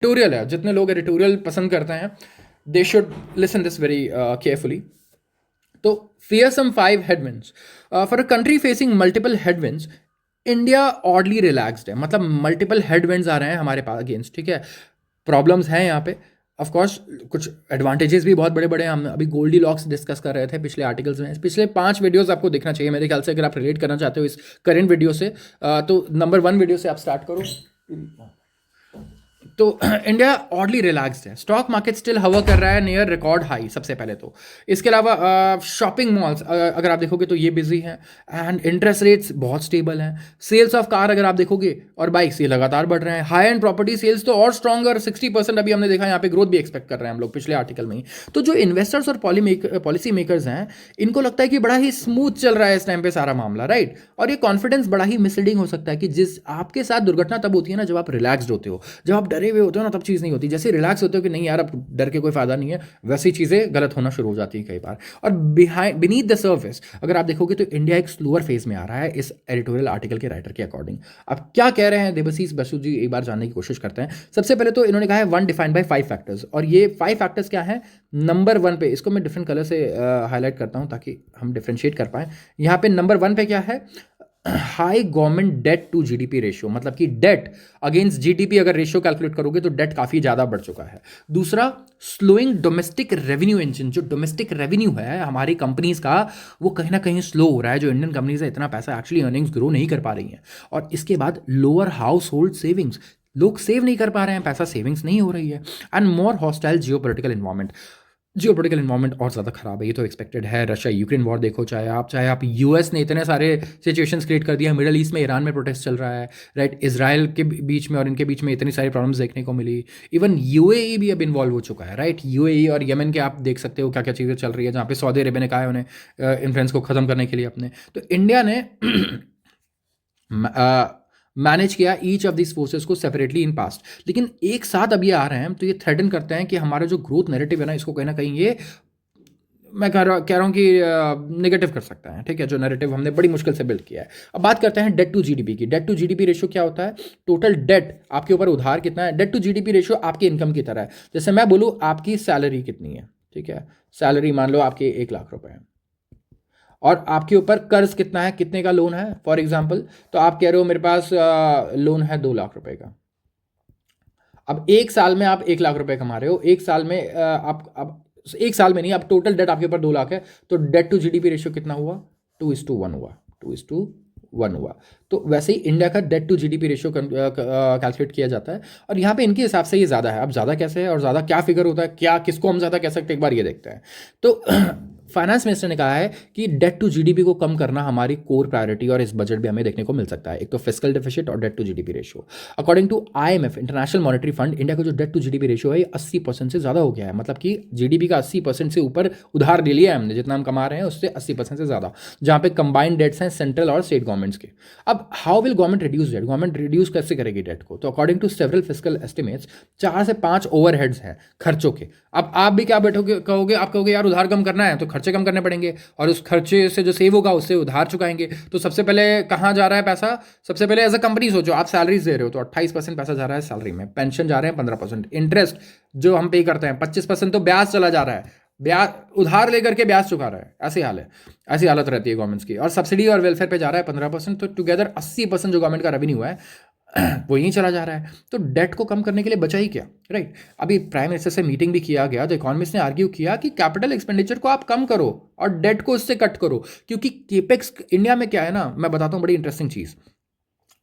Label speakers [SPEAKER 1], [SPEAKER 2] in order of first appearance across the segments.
[SPEAKER 1] Editorial है, जितने लोग एडिटोरियल पसंद करते हैं they should listen this very carefully. तो fearsome 5 headwinds. For a country facing multiple headwinds, India oddly relaxed है. मतलब मल्टीपल हेडविंड्स आ रहे हैं हमारे पास अगेंस्ट, ठीक है. प्रॉब्लम्स हैं यहाँ पे. ऑफ कोर्स कुछ एडवांटेजेस भी बहुत बड़े बड़े हैं. हम अभी गोल्डी लॉक्स डिस्कस कर रहे थे पिछले आर्टिकल्स में. पिछले 5 वीडियोस आपको देखना चाहिए मेरे ख्याल से, अगर आप रिलेट करना चाहते हो इस करेंट वीडियो से. तो नंबर 1 वीडियो से आप स्टार्ट करो. तो इंडिया ऑडली रिलैक्स्ड है. स्टॉक मार्केट स्टिल हवा कर रहा है नियर रिकॉर्ड हाई सबसे पहले तो. इसके अलावा शॉपिंग मॉल्स अगर आप देखोगे तो ये बिजी हैं. एंड इंटरेस्ट रेट्स बहुत स्टेबल हैं. सेल्स ऑफ कार अगर आप देखोगे और बाइक्स, ये लगातार बढ़ रहे हैं. हाई एंड प्रॉपर्टी सेल्स तो और स्ट्रॉन्गर 60% अभी हमने देखा. यहाँ पे ग्रोथ भी एक्सपेक्ट कर रहे हैं हम लोग पिछले आर्टिकल में ही. तो जो इन्वेस्टर्स और पॉलिसी मेकर्स हैं, इनको लगता है कि बड़ा ही स्मूथ चल रहा है इस टाइम पे सारा मामला, राइट. और ये कॉन्फिडेंस बड़ा ही मिसलीडिंग हो सकता है कि जिस आपके साथ दुर्घटना तब होती है ना जब आप रिलैक्स्ड होते हो. जब आप डरे हुए होते हो ना तब चीज़ नहीं होती. जैसे रिलैक्स होते हो कि नहीं यार अब डर के कोई फायदा नहीं है, वैसी चीज़ें गलत होना शुरू हो जाती है कई बार. और बीनीथ द सर्फेस अगर आप देखोगे तो इंडिया एक स्लोअर फेज में आ रहा है इस एडिटोरियल आर्टिकल के राइटर के अकॉर्डिंग. अब क्या कह रहे हैं देबशीष बसु जी, एक बार जानने की कोशिश करते हैं. सबसे पहले तो इन्होंने कहा है 1 डिफाइंड बाय 5 फैक्टर्स. और ये 5 फैक्टर्स क्या है? नंबर 1 पे, इसको मैं डिफरेंट कलर से हाईलाइट करता हूं ताकि हम डिफ्रेंशिएट कर पाएं. यहाँ पे नंबर 1 पे क्या है? High government debt to GDP ratio. मतलब कि डेट अगेंस्ट जीडीपी अगर रेशियो कैलकुलेट करोगे तो डेट काफ़ी ज़्यादा बढ़ चुका है. दूसरा, स्लोइंग डोमेस्टिक रेवेन्यू इंजन. जो डोमेस्टिक रेवेन्यू है हमारी कंपनीज का, वो कहीं ना कहीं स्लो हो रहा है. जो इंडियन कंपनीज है इतना पैसा एक्चुअली अर्निंग्स ग्रो नहीं कर पा रही हैं. और इसके बाद लोअर हाउस होल्ड सेविंग्स. लोग सेव नहीं कर पा रहे हैं, पैसा सेविंग्स नहीं हो रही है. And more hostile geopolitical environment. Geopolitical environment और ज़्यादा खराब है, ये तो एक्सपेक्टेड है. रशिया यूक्रेन वॉर देखो, चाहे आप यूएस ने इतने सारे सिचुएशंस क्रिएट कर दिया. मिडल ईस्ट में ईरान में प्रोटेस्ट चल रहा है, राइट. इजराइल के बीच में और इनके बीच में इतनी सारी प्रॉब्लम्स देखने को मिली. इवन यूएई भी अब इन्वॉल्व हो चुका है, राइट. यूएई और यमन के आप देख सकते हो क्या क्या चीज़ें चल रही है, जहाँ पे सऊदी अरेबिया ने कहा है उन्हें इन्फ्लुएंस को ख़त्म करने के लिए अपने. तो इंडिया ने मैनेज किया ईच ऑफ दिस फोर्सेस को सेपरेटली इन पास्ट. लेकिन एक साथ अब ये आ रहे हैं तो ये थ्रेटन करते हैं कि हमारा जो ग्रोथ नैरेटिव है ना, इसको कहीं ना कहीं ये, मैं कह रहा हूँ कि नेगेटिव कर सकता है, ठीक है. जो नैरेटिव हमने बड़ी मुश्किल से बिल्ड किया है. अब बात करते हैं डेट टू जीडीपी की. डेट टू जीडीपी रेशियो क्या होता है? टोटल डेट, आपके ऊपर उधार कितना है. डेट टू जीडीपी रेशियो आपकी इनकम की तरह है. जैसे मैं बोलूँ आपकी सैलरी कितनी है, ठीक है. सैलरी मान लो आपके 1 लाख रुपए है और आपके ऊपर कर्ज कितना है, कितने का लोन है फॉर एग्जाम्पल. तो आप कह रहे हो मेरे पास लोन है 2 लाख रुपए का. अब 1 साल में आप 1 लाख रुपए कमा रहे हो. 1 साल में आप अब 1 साल में नहीं, अब टोटल डेट आपके ऊपर 2 लाख है. तो डेट टू जीडीपी रेशियो कितना हुआ? 2:1 हुआ. 2:1 हुआ. तो वैसे ही इंडिया का debt to GDP ratio calculate किया जाता है. और यहाँ पे इनके हिसाब से ये ज़्यादा है. अब ज़्यादा कैसे है और ज़्यादा क्या फिगर होता है, क्या किसको हम ज़्यादा कह सकते हैं, एक बार ये देखते हैं. तो फाइनेंस मिनिस्टर ने कहा है कि डेट टू जीडीपी को कम करना हमारी कोर प्रायोरिटी और इस बजट भी हमें देखने को मिल सकता है. एक तो फिस्कल डेफिसिट और debt to GDP ratio. According to IMF, international monetary fund, India का जो डेट टू जीडीपी रेशियो है ये 80% से ज़्यादा हो गया है. मतलब कि जीडीपी का 80% से ऊपर उधार ले लिया है हमने. जितना हम कमा रहे हैं उससे 80% से ज़्यादा, जहाँ पे कंबाइंड डेट्स हैं सेंट्रल और स्टेट गवर्नमेंट्स के. अब how will government reduce debt? Government reduce कैसे करेगी डेट को? तो according to several fiscal estimates 4 से 5 ओवरहेड्स हैं खर्चों के. अब आप भी क्या बैठोगे, कहोगे, आप कहोगे यार उधार कम करना है तो खर्चे कम करने पड़ेंगे और उस खर्चे से जो सेव होगा उससे उधार चुकाएंगे. तो सबसे पहले कहाँ जा रहा है पैसा? सबसे पहले एज अ कंपनी सोचो, आप सैलरीज दे रहे हो तो 28% पैसा जा रहा है सैलरी में. पेंशन जा रहे हैं 15%. इंटरेस्ट जो हम पे करते हैं 25%. तो ब्याज चला जा रहा है. ब्याज उधार लेकर के ब्याज चुका रहा है. ऐसी हाल है, ऐसी हालत रहती है गवर्नमेंट्स की. और सब्सिडी और वेलफेयर पे जा रहा है 15%. तो टुगेदर 80% जो गवर्नमेंट का रेवेन्यू है वो यहीं चला जा रहा है. तो डेट को कम करने के लिए बचा ही क्या, राइट. अभी प्राइम मिनिस्टर से मीटिंग भी किया गया तो इकोनॉमिस्ट ने आर्ग्यू किया कि कैपिटल एक्सपेंडिचर को आप कम करो और डेट को उससे कट करो. क्योंकि केपेक्स इंडिया में क्या है ना, मैं बताता हूँ बड़ी इंटरेस्टिंग चीज़.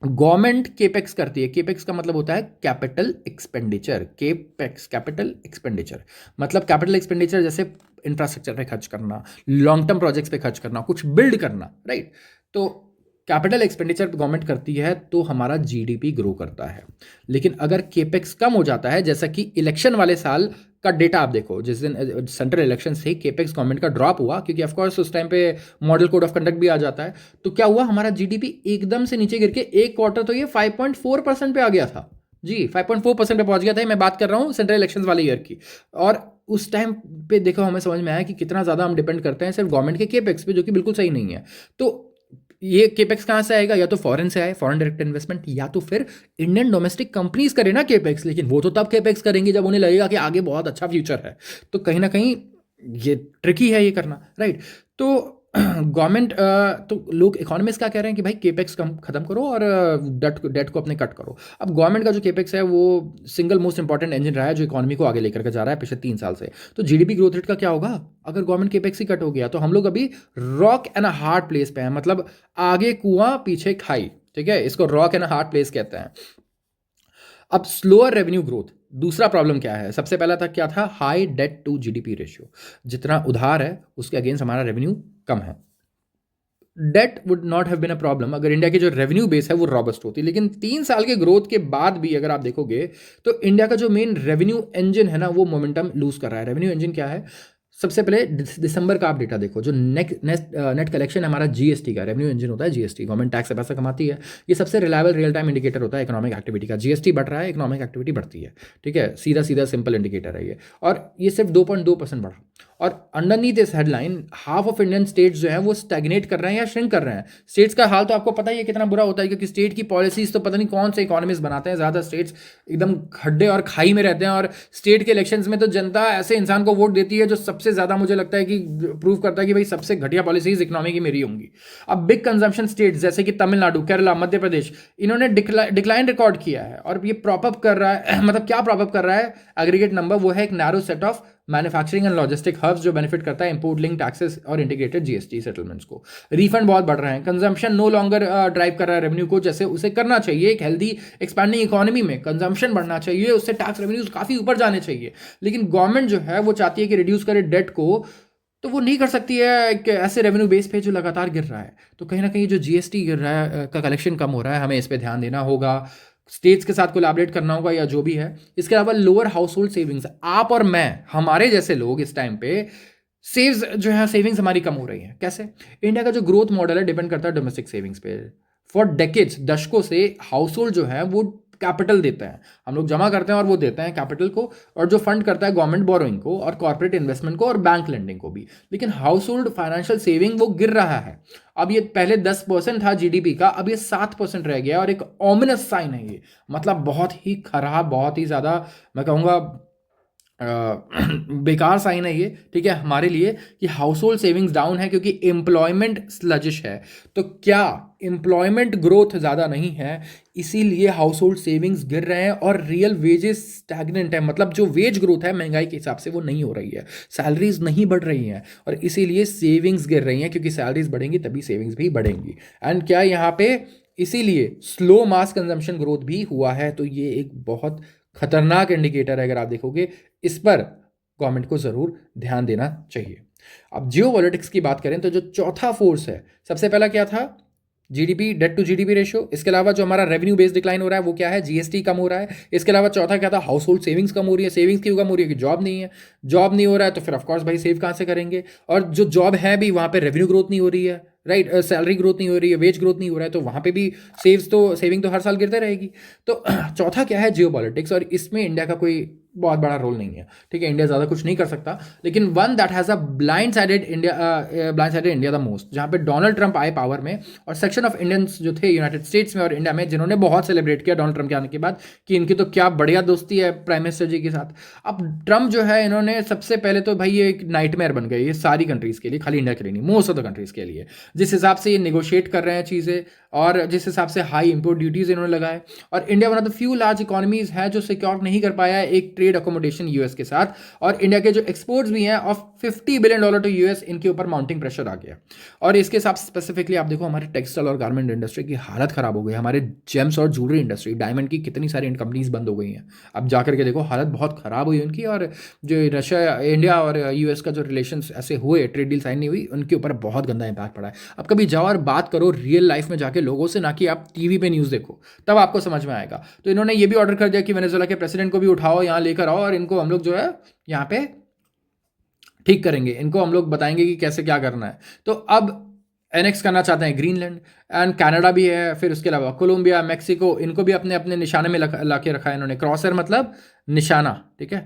[SPEAKER 1] गवर्नमेंट केपेक्स करती है. केपेक्स का मतलब होता है capital expenditure. Capex capital expenditure मतलब कैपिटल एक्सपेंडिचर जैसे इंफ्रास्ट्रक्चर पे खर्च करना, लॉन्ग टर्म प्रोजेक्ट्स पे खर्च करना, कुछ बिल्ड करना, राइट. तो कैपिटल एक्सपेंडिचर गवर्नमेंट करती है तो हमारा जीडीपी ग्रो करता है. लेकिन अगर केपेक्स कम हो जाता है, जैसा कि इलेक्शन वाले साल का डेटा आप देखो, जिस दिन सेंट्रल इलेक्शन से केपेक्स गवर्नमेंट का ड्रॉप हुआ, क्योंकि ऑफकोर्स उस टाइम पे मॉडल कोड ऑफ कंडक्ट भी आ जाता है. तो क्या हुआ, हमारा जीडीपी एकदम से नीचे गिर के एक क्वार्टर तो ये 5.4% पे आ गया था. जी 5.4% पे पहुंच गया था. मैं बात कर रहा हूँ सेंट्रल इलेक्शन वाले ईयर की. और उस टाइम पे देखो हमें समझ में आया कि कितना ज़्यादा हम डिपेंड करते हैं सिर्फ गवर्नमेंट के केपेक्स पे, जो कि बिल्कुल सही नहीं है. तो ये केपेक्स कहाँ से आएगा? या तो फॉरेन से आए, फॉरेन डायरेक्ट इन्वेस्टमेंट, या तो फिर इंडियन डोमेस्टिक कंपनीज करे ना केपेक्स, लेकिन वो तो तब केपेक्स करेंगे जब उन्हें लगेगा कि आगे बहुत अच्छा फ्यूचर है। तो कहीं ना कहीं ये ट्रिकी है ये करना, राइट? तो गवर्नमेंट तो लोग इकोनॉमिस्ट क्या कह रहे हैं कि भाई केपेक्स कम खत्म करो और डेट को अपने कट करो। अब गवर्नमेंट का जो केपेक्स है वो सिंगल मोस्ट इंपॉर्टेंट इंजन रहा है जो इकोनॉमी को आगे लेकर के जा रहा है पिछले 3 साल से। तो जीडीपी ग्रोथ रेट का क्या होगा अगर गवर्नमेंट केपेक्स ही कट हो गया? तो हम लोग अभी रॉक एंड हार्ड प्लेस पे हैं, मतलब आगे कुआं पीछे खाई, ठीक है? इसको रॉक एंड हार्ड प्लेस कहते हैं। अब स्लोअर रेवेन्यू ग्रोथ, दूसरा प्रॉब्लम क्या है? सबसे पहला था क्या था? High debt to GDP ratio, जितना उधार है उसके अगेंस्ट हमारा रेवेन्यू कम है। Debt would not have been a problem अगर इंडिया की जो रेवेन्यू बेस है वो रॉबस्ट होती, लेकिन 3 साल के ग्रोथ के बाद भी अगर आप देखोगे तो इंडिया का जो मेन रेवेन्यू इंजन है ना वो मोमेंटम लूज कर रहा है। रेवेन्यू इंजन क्या है? सबसे पहले दिसंबर का आप डेटा देखो, जो नेट कलेक्शन है हमारा जीएसटी का, रेवेन्यू इंजन होता है जीएसटी, गवर्नमेंट टैक्स से पैसा कमाती है। ये सबसे रिलायबल रियल टाइम इंडिकेटर होता है इकोनॉमिक एक्टिविटी का। जीएसटी बढ़ रहा है, इकोनॉमिक एक्टिविटी बढ़ती है, ठीक है? सीधा सीधा सिंपल इंडिकेटर है ये, और ये सिर्फ 2.2% बढ़ा। और underneath this headline half of Indian states जो है वो स्टैग्नेट कर रहे हैं या श्रिंक कर रहे हैं। स्टेट्स का हाल तो आपको पता ही है कितना बुरा होता है, क्योंकि स्टेट की पॉलिसीज तो पता नहीं कौन से इकोनॉमिस्ट बनाते हैं, ज़्यादा स्टेट्स एकदम खड्डे और खाई में रहते हैं। और स्टेट के इलेक्शंस में तो जनता ऐसे इंसान को वोट देती है जो सबसे ज़्यादा मुझे लगता है कि प्रूव करता है कि भाई सबसे घटिया पॉलिसीज इकोनॉमी की मेरी होंगी। अब बिग कंजम्पशन स्टेट्स जैसे कि तमिलनाडु, केरला, मध्य प्रदेश, इन्होंने डिक्लाइन रिकॉर्ड किया है और ये प्रॉपअप कर रहा है मतलब क्या प्रॉपअप कर रहा है? एग्रीगेट नंबर वो है एक narrow set of manufacturing and logistic hubs जो बेनिफिट करता है इंपोर्ट लिंक टैक्सेस और इंटीग्रेटेड जीएसटी सेटलमेंट्स को। रिफंड बहुत बढ़ रहे हैं, कंजम्पशन नो लॉन्गर ड्राइव कर रहा है रेवेन्यू को जैसे उसे करना चाहिए। एक हेल्दी एक्सपैंडिंग इकोनॉमी में कंजम्पशन बढ़ना चाहिए, उससे टैक्स रेवेन्यूज काफी ऊपर जाने चाहिए। लेकिन गवर्नमेंट जो है वो चाहती है कि रिड्यूस करे डेट को, तो वो नहीं कर सकती है एक ऐसे रेवेन्यू बेस पे जो लगातार गिर रहा है। तो कहीं ना कहीं जो जीएसटी गिर रहा है का कलेक्शन कम हो रहा है, हमें इस पे ध्यान देना होगा, स्टेट्स के साथ कोलैबोरेट करना होगा या जो भी है। इसके अलावा लोअर हाउस होल्ड सेविंग्स, आप और मैं, हमारे जैसे लोग इस टाइम पे सेव्स जो है सेविंग्स हमारी कम हो रही है। कैसे? इंडिया का जो ग्रोथ मॉडल है डिपेंड करता है डोमेस्टिक सेविंग्स पे। फॉर डेकेड्स, दशकों से हाउस होल्ड जो है वो कैपिटल देते हैं, हम लोग जमा करते हैं और वो देते हैं कैपिटल को, और जो फंड करता है गवर्नमेंट बोरोइंग को और कॉर्पोरेट इन्वेस्टमेंट को और बैंक लेंडिंग को भी। लेकिन हाउस होल्ड फाइनेंशियल सेविंग वो गिर रहा है। अब ये पहले 10% था जीडीपी का, अब ये 7% रह गया, और एक ऑमिनस साइन है ये, मतलब बहुत ही खराब, बहुत ही ज़्यादा मैं कहूँगा बेकार साइन है ये, ठीक है, हमारे लिए, कि हाउस होल्ड सेविंग्स डाउन है क्योंकि एम्प्लॉयमेंट स्लजिश है। तो क्या एम्प्लॉयमेंट ग्रोथ ज़्यादा नहीं है इसीलिए हाउस होल्ड सेविंग्स गिर रहे हैं, और रियल वेजेस स्टैग्नेंट है, मतलब जो वेज ग्रोथ है महंगाई के हिसाब से वो नहीं हो रही है, सैलरीज नहीं बढ़ रही हैं, और इसीलिए सेविंग्स गिर रही हैं, क्योंकि सैलरीज बढ़ेंगी तभी सेविंग्स भी बढ़ेंगी। एंड क्या यहाँ पे इसीलिए स्लो मास कंजम्पशन ग्रोथ भी हुआ है। तो ये एक बहुत खतरनाक इंडिकेटर है, अगर आप देखोगे इस पर गवर्नमेंट को ज़रूर ध्यान देना चाहिए। अब जियो पॉलिटिक्स की बात करें तो जो चौथा फोर्स है, सबसे पहला क्या था? GDP, debt to GDP ratio. इसके अलावा जो हमारा रेवेन्यू बेस डिक्लाइन हो रहा है वो क्या है? जीएसटी कम हो रहा है। इसके अलावा चौथा क्या था? हाउस होल्ड सेविंग्स कम हो रही है। सेविंग्स क्यों कम हो रही है? कि जॉब नहीं है, जॉब नहीं हो रहा है तो फिर ऑफकोर्स भाई सेव कहाँ से करेंगे, और जो जॉब है भी वहाँ पे रेवेन्यू ग्रोथ नहीं हो रही है, राइट? सैलरी ग्रोथ नहीं हो रही है, वेज ग्रोथ नहीं हो रहा है, तो वहाँ पे भी सेविंग तो हर साल गिरते रहेगी। तो चौथा क्या है? जियो पॉलिटिक्स, और इसमें इंडिया का कोई बहुत बड़ा रोल नहीं है, ठीक है, इंडिया ज़्यादा कुछ नहीं कर सकता। लेकिन one that has a blind sided India the most, जहाँ पे डोनाल्ड ट्रंप आए पावर में, और सेक्शन ऑफ इंडियंस जो थे यूनाइटेड स्टेट्स में और इंडिया में, जिन्होंने बहुत सेलिब्रेट किया डोनाल्ड ट्रंप के आने के बाद कि इनकी तो क्या बढ़िया दोस्ती है प्राइम मिनिस्टर जी के साथ। अब ट्रंप जो है, इन्होंने सबसे पहले तो भाई ये एक नाइटमेयर बन गई ये सारी कंट्रीज़ के लिए, खाली इंडिया के लिए नहीं, मोस्ट ऑफ द कंट्रीज़ के लिए, जिस हिसाब से ये निगोशिएट कर रहे हैं चीज़ें, और जिस हिसाब से हाई इंपोर्ट ड्यूटीज़ इन्होंने लगाए। और India one of the few large economies है जो सिक्योर नहीं कर पाया है एक ट्रेड अकोमोडेशन यूएस के साथ, और इंडिया के जो एक्सपोर्ट्स भी हैं ऑफ $50 बिलियन टू यूएस, इनके ऊपर माउंटिंग प्रेशर आ गया। और इसके साथ स्पेसिफिकली आप देखो हमारे टेक्सटाइल और गारमेंट इंडस्ट्री की हालत खराब हो गई, हमारे जेम्स और ज्वेलरी इंडस्ट्री, डायमंड की कितनी सारी कंपनीज बंद हो गई हैं। अब जाकर के देखो हालत बहुत खराब हुई उनकी, और जो रशिया, इंडिया और यूएस का जो रिलेशन ऐसे हुए, ट्रेड डील साइन नहीं हुई, उनके ऊपर बहुत गंदा इंपैक्ट पड़ा है। अब कभी जाओ और बात करो रियल लाइफ में जाके लोगों से, ना कि आप टीवी पे न्यूज़ देखो, तब आपको समझ में आएगा। तो इन्होंने ये भी ऑर्डर कर दिया कि वेनेजुएला के प्रेसिडेंट को भी उठाओ, यहाँ लेकर आओ, और इनको हम लोग जो है यहाँ पे ठीक करेंगे, इनको हम लोग बताएंगे कि कैसे क्या करना है। तो अब एनेक्स करना चाहते हैं ग्रीनलैंड, एंड कनाडा भी है, फिर उसके अलावा कोलंबिया, मैक्सिको, इनको भी अपने अपने निशाने में ला के रखा है इन्होंने। क्रॉसर मतलब निशाना, ठीक है,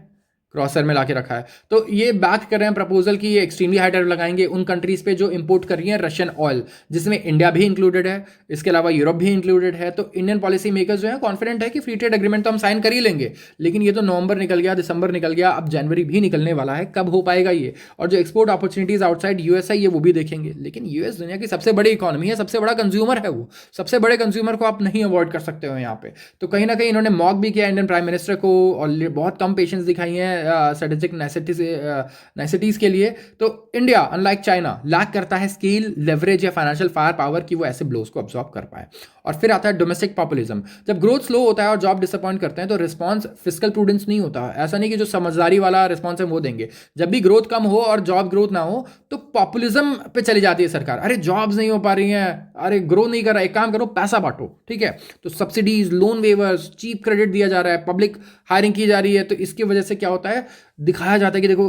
[SPEAKER 1] क्रॉसर में लाके रखा है। तो ये बैक कर रहे हैं प्रपोजल कि ये एक्सट्रीमली हाई टैरिफ लगाएंगे उन कंट्रीज पे जो इंपोर्ट कर रही हैं रशियन ऑयल, जिसमें इंडिया भी इंक्लूडेड है, इसके अलावा यूरोप भी इंक्लूडेड है। तो इंडियन पॉलिसी मेकर्स जो है कॉन्फिडेंट है कि फ्री ट्रेड एग्रीमेंट तो हम साइन कर ही लेंगे, लेकिन ये तो नवंबर निकल गया, दिसंबर निकल गया, अब जनवरी भी निकलने वाला है, कब हो पाएगा ये। और जो एक्सपोर्ट अपॉर्चुनिटीज आउटसाइड यूएस है ये वो भी देखेंगे, लेकिन यूएस दुनिया की सबसे बड़ी इकॉनमी है, सबसे बड़ा कंज्यूमर है, वो सबसे बड़े कंज्यूमर को आप नहीं अवॉइड कर सकते हो यहाँ पे। तो कहीं ना कहीं इन्होंने मॉक भी किया इंडियन प्राइम मिनिस्टर को, और बहुत कम पेशेंस दिखाई है स्ट्रेटेजिक नेसेसिटीज के लिए। तो इंडिया अनलाइक चाइना लैक करता है स्केल, लेवरेज या फाइनेंशियल फायर पावर कि वो ऐसे ब्लोज को अब्सॉर्ब कर पाए। और फिर आता है डोमेस्टिक पॉपुलिज्म। जब ग्रोथ स्लो होता है और जॉब डिसअपॉइंट करते हैं तो रिस्पॉन्स फिस्कल प्रूडेंस नहीं होता। ऐसा नहीं कि जो समझदारी वाला रिस्पॉन्स है वो देंगे। जब भी ग्रोथ कम हो और जॉब ग्रोथ ना हो तो पॉपुलिज्म पे चली जाती है सरकार। अरे जॉब्स नहीं हो पा रही हैं, अरे ग्रो नहीं कर रहा, एक काम करो पैसा बांटो, ठीक है। तो subsidies, loan waivers, cheap credit दिया जा रहा है, पब्लिक हायरिंग की जा रही है। तो इसकी वजह से क्या होता है, दिखाया जाता है कि देखो,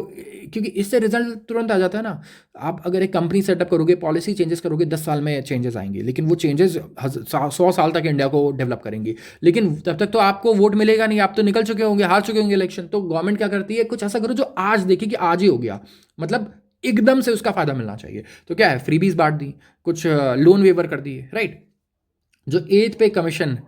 [SPEAKER 1] क्योंकि इससे रिजल्ट तुरंत आ जाता है ना। आप अगर एक कंपनी सेटअप करोगे, पॉलिसी चेंजेस करोगे, 10 साल में चेंजेस आएंगे, लेकिन वो चेंजेस 100 साल तक इंडिया को डेवलप करेंगी। लेकिन तब तक तो आपको वोट मिलेगा नहीं, आप तो निकल चुके होंगे, हार चुके होंगे इलेक्शन। तो गवर्नमेंट क्या करती है, कुछ ऐसा करो जो आज देखे कि आज ही हो गया, मतलब एकदम से उसका फायदा मिलना चाहिए। तो क्या है, फ्रीबीज बांट दी, कुछ लोन वेवर कर दिए, राइट। जो एथ पे कमीशन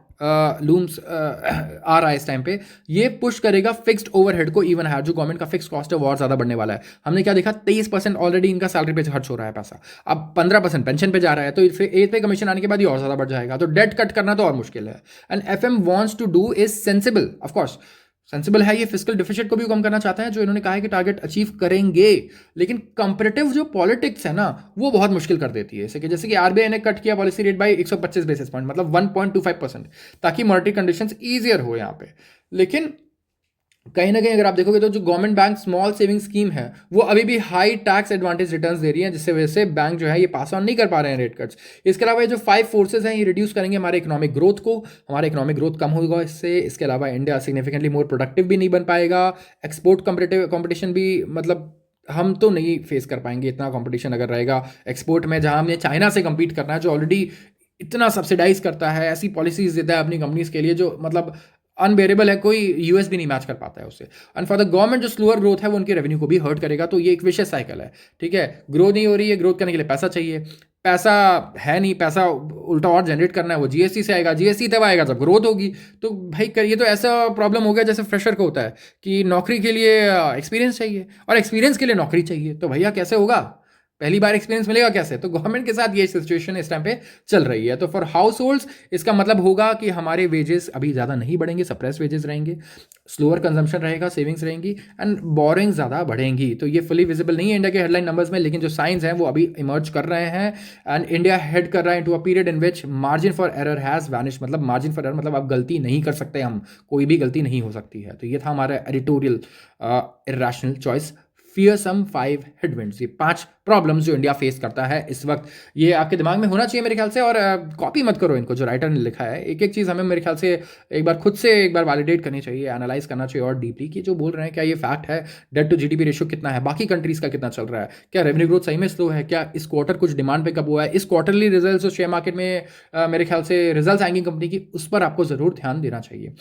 [SPEAKER 1] लूम्स आ रहा है इस टाइम पे, ये पुश करेगा फिक्स्ड ओवरहेड को इवन हायर। जो गवर्नमेंट का फिक्स कॉस्ट है वो और ज़्यादा बढ़ने वाला है। हमने क्या देखा, 23% ऑलरेडी इनका सैलरी पे खर्च हो रहा है पैसा, अब 15% पेंशन पे जा रहा है। तो फिर एथ पे कमीशन आने के बाद ये और ज़्यादा बढ़ जाएगा। तो डेट कट करना तो और मुश्किल है। And FM wants to do is sensible, of course sensible है ये, फिजिकल डिफिसिट को भी कम करना चाहता है, जो इन्होंने कहा है कि टारगेट अचीव करेंगे। लेकिन कंपेरेटिव जो पॉलिटिक्स है ना वो बहुत मुश्किल कर देती है। जैसे कि आरबीआई ने कट किया policy rate by 125 basis point, मतलब 1.25%, ताकि मॉनेटरी कंडीशंस ईजियर हो यहाँ पे। लेकिन कहीं ना कहीं अगर आप देखोगे तो जो government bank small saving scheme है वो अभी भी हाई टैक्स एडवांटेज रिटर्न्स दे रही है, जिससे वजह से बैंक जो है ये पास ऑन नहीं कर पा रहे हैं रेट कट्स। इसके अलावा ये जो 5 फोर्सेज हैं ये रिड्यूस करेंगे हमारे इकोनॉमिक ग्रोथ को, हमारा इकोनॉमिक ग्रोथ कम होगा इससे। इसके अलावा इंडिया सिग्निफिकेंटली मोर प्रोडक्टिव भी नहीं बन पाएगा, एक्सपोर्ट कॉम्पिटिशन भी, मतलब हम तो नहीं फेस कर पाएंगे इतना कंपटीशन अगर रहेगा एक्सपोर्ट में, जहां हमें चाइना से compete करना है जो ऑलरेडी इतना सब्सिडाइज करता है, ऐसी पॉलिसीज देता है अपनी कंपनीज के लिए जो मतलब अनबेरेबल है, कोई यूएस भी नहीं मैच कर पाता है उससे। एंड फॉर द गवर्नमेंट जो स्लोअर ग्रोथ है वो उनके रेवेन्यू को भी हर्ट करेगा। तो ये एक विशेष साइकिल है, ठीक है। ग्रो नहीं हो रही है, ग्रोथ करने के लिए पैसा चाहिए, पैसा है नहीं, पैसा उल्टा और जनरेट करना है, वो जीएसटी से आएगा, जीएसटी तब आएगा जब ग्रोथ होगी। तो भाई करिए, तो ऐसा प्रॉब्लम हो गया जैसे फ्रेशर को होता है कि नौकरी के लिए एक्सपीरियंस चाहिए और एक्सपीरियंस के लिए नौकरी चाहिए। तो भैया कैसे होगा, पहली बार एक्सपीरियंस मिलेगा कैसे। तो गवर्नमेंट के साथ ये सिचुएशन इस टाइम पे चल रही है। तो फॉर हाउस होल्ड्स इसका मतलब होगा कि हमारे वेजेस अभी ज़्यादा नहीं बढ़ेंगे, सप्रेस वेजेस रहेंगे, स्लोअर कंजम्पशन रहेगा, सेविंग्स रहेंगी एंड बोरिंग ज़्यादा बढ़ेंगी। तो ये फुली विजिबल नहीं है इंडिया के हेडलाइन नंबर्स में, लेकिन जो साइंस हैं वो अभी इमर्ज कर रहे हैं। एंड इंडिया हेड कर रहा है into a period in which margin for error has vanish. मतलब मार्जिन फॉर एरर मतलब आप गलती नहीं कर सकते, हम कोई भी गलती नहीं हो सकती है। तो ये था हमारा editorial irrational choice, fearsome 5 headwinds, ये 5 प्रॉब्लम्स जो इंडिया फेस करता है इस वक्त। ये आपके दिमाग में होना चाहिए मेरे ख्याल से, और कॉपी मत करो इनको, जो राइटर ने लिखा है। एक एक चीज़ हमें मेरे ख्याल से एक बार खुद से एक बार वैलिडेट करनी चाहिए, एनालाइज करना चाहिए और डीपली कि जो बोल रहे हैं क्या ये फैक्ट है। डेट टू जीडीपी रेशियो कितना है, बाकी कंट्रीज का कितना चल रहा है, क्या रेवेन्यू ग्रोथ सही में स्लो है, क्या इस क्वार्टर कुछ डिमांड पे कब हुआ है, इस क्वार्टरली रिजल्ट जो शेयर मार्केट में मेरे ख्याल से रिजल्ट आएंगी कंपनी की, उस पर आपको ज़रूर ध्यान देना चाहिए।